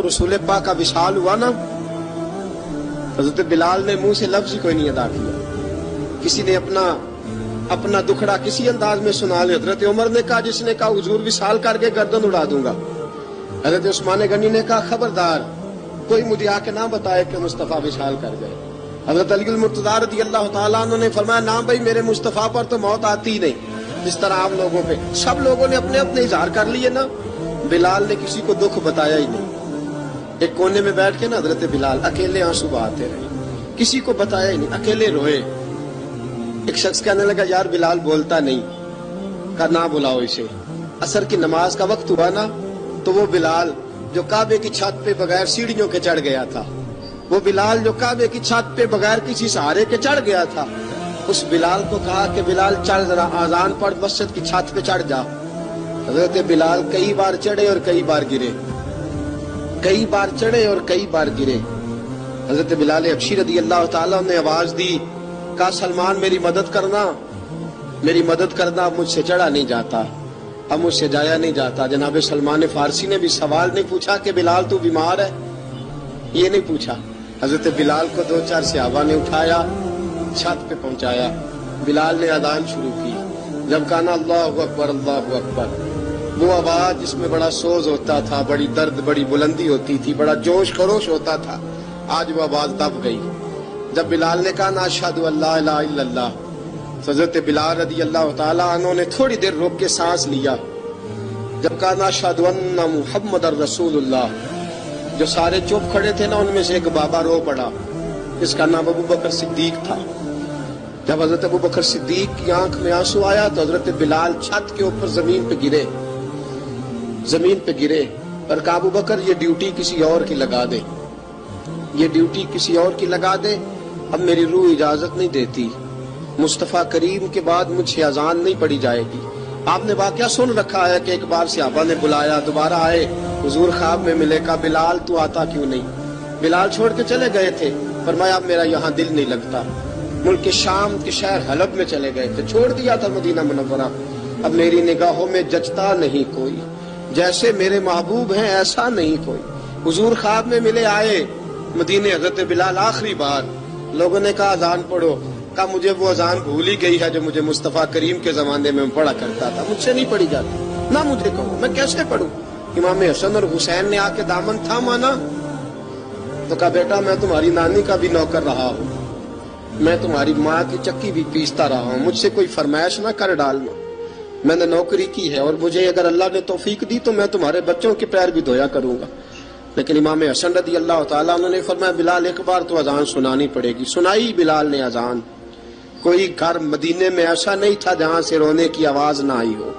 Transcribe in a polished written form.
رسول پاک کا وصال ہوا نا، حضرت بلال نے منہ سے لفظ ہی کوئی نہیں ادا کیا. کسی نے اپنا دکھڑا کسی انداز میں سنا لے. حضرت عمر نے کہا، جس نے کہا حضور وصال کر کے گردن اڑا دوں گا. حضرت عثمان غنی نے کہا، خبردار کوئی مجھے آ کے نہ بتائے کہ مصطفیٰ وصال کر گئے. حضرت علی المرتضیٰ رضی اللہ تعالیٰ عنہ نے فرمایا، نہ بھائی میرے مصطفیٰ پر تو موت آتی ہی نہیں جس طرح آپ لوگوں پہ. سب لوگوں نے اپنے اپنے اظہار کر لیے نا، بلال نے کسی کو دکھ بتایا ہی نہیں. ایک کونے میں بیٹھ کے نا حضرت بلال اکیلے آنسو بہاتے رہے، کسی کو بتایا ہی نہیں، اکیلے روئے. ایک شخص کہنے لگا، یار بلال بولتا نہیں. کہا نہ بلاؤ اسے. عصر کی نماز کا وقت ہوا نا تو وہ بلال جو کعبے کی چھت پہ بغیر سیڑھیوں کے چڑھ گیا تھا، وہ بلال جو کعبے کی چھت پہ بغیر کسی سہارے کے چڑھ گیا تھا، اس بلال کو کہا کہ بلال چڑھ ذرا، آذان پڑھ، مسجد کی چھت پہ چڑھ جا. حضرت بلال کئی بار چڑھے اور کئی بار گرے، کئی بار چڑھے اور کئی بار گرے. حضرت بلال حبشی رضی اللہ تعالیٰ نے آواز دی، کہا سلمان میری مدد کرنا، میری مدد کرنا. اب مجھ سے چڑھا نہیں جاتا، اب مجھ سے جایا نہیں جاتا. جناب سلمان فارسی نے بھی سوال نہیں پوچھا کہ بلال تو بیمار ہے، یہ نہیں پوچھا. حضرت بلال کو دو چار صحابہ نے اٹھایا، چھت پہ پہنچایا. بلال نے اذان شروع کی. جب کہا نا اللہ اکبر اللہ اکبر، وہ آواز جس میں بڑا سوز ہوتا تھا، بڑی درد، بڑی بلندی ہوتی تھی، بڑا جوش خروش ہوتا تھا، آج وہ آواز دب گئی. جب بلال نے کہا نا اشہد ان لا الہ الا اللہ، حضرت بلال رضی اللہ تعالیٰ عنہ نے تھوڑی دیر روک کے سانس لیا. جب کہا نا اشہد ان محمد رسول اللہ، جو سارے چپ کھڑے تھے نا ان میں سے ایک بابا رو پڑا، اس کا نام ابو بکر صدیق تھا. جب حضرت ابو بکر صدیق کی آنکھ میں آنسو آیا تو حضرت بلال چھت کے اوپر زمین پہ گرے، زمین پہ گرے اور کہا ابو بکر یہ ڈیوٹی کسی اور کی لگا دے، یہ ڈیوٹی کسی اور کی لگا دے، اب میری روح اجازت نہیں دیتی، مصطفیٰ کریم کے بعد مجھ سے اذان نہیں پڑھی جائے گی. آپ نے واقعہ سن رکھا ہے کہ ایک بار صحابہ نے بلایا، دوبارہ آئے، حضور خواب میں ملے. کہا بلال تو آتا کیوں نہیں؟ بلال چھوڑ کے چلے گئے تھے. فرمایا اب میرا یہاں دل نہیں لگتا. ملک شام کے شہر حلب میں چلے گئے تھے، چھوڑ دیا تھا مدینہ منورہ. اب میری نگاہوں میں جچتا نہیں کوئی، جیسے میرے محبوب ہیں ایسا نہیں کوئی. حضور خواب میں ملے، آئے مدینے. حضرت بلال آخری بار، لوگوں نے کہا اذان پڑھو. کہا مجھے وہ اذان بھول ہی گئی ہے جو مجھے مصطفیٰ کریم کے زمانے میں پڑھا کرتا تھا، مجھ سے نہیں پڑھی جاتی. نہ مجھے کہو، میں کیسے پڑھوں؟ امام حسن اور حسین نے آ کے دامن تھاما نا تو کہا بیٹا میں تمہاری نانی کا بھی نوکر رہا ہوں، میں تمہاری ماں کی چکی بھی پیستا رہا ہوں، مجھ سے کوئی فرمائش نہ کر ڈالنا. میں نے نوکری کی ہے اور مجھے اگر اللہ نے توفیق دی تو میں تمہارے بچوں کے پیر بھی دھویا کروں گا. لیکن امام حسن رضی اللہ تعالیٰ عنہ نے فرمایا بلال ایک بار تو اذان سنانی پڑے گی. سنائی بلال نے اذان. کوئی گھر مدینے میں ایسا نہیں تھا جہاں سے رونے کی آواز نہ آئی ہو.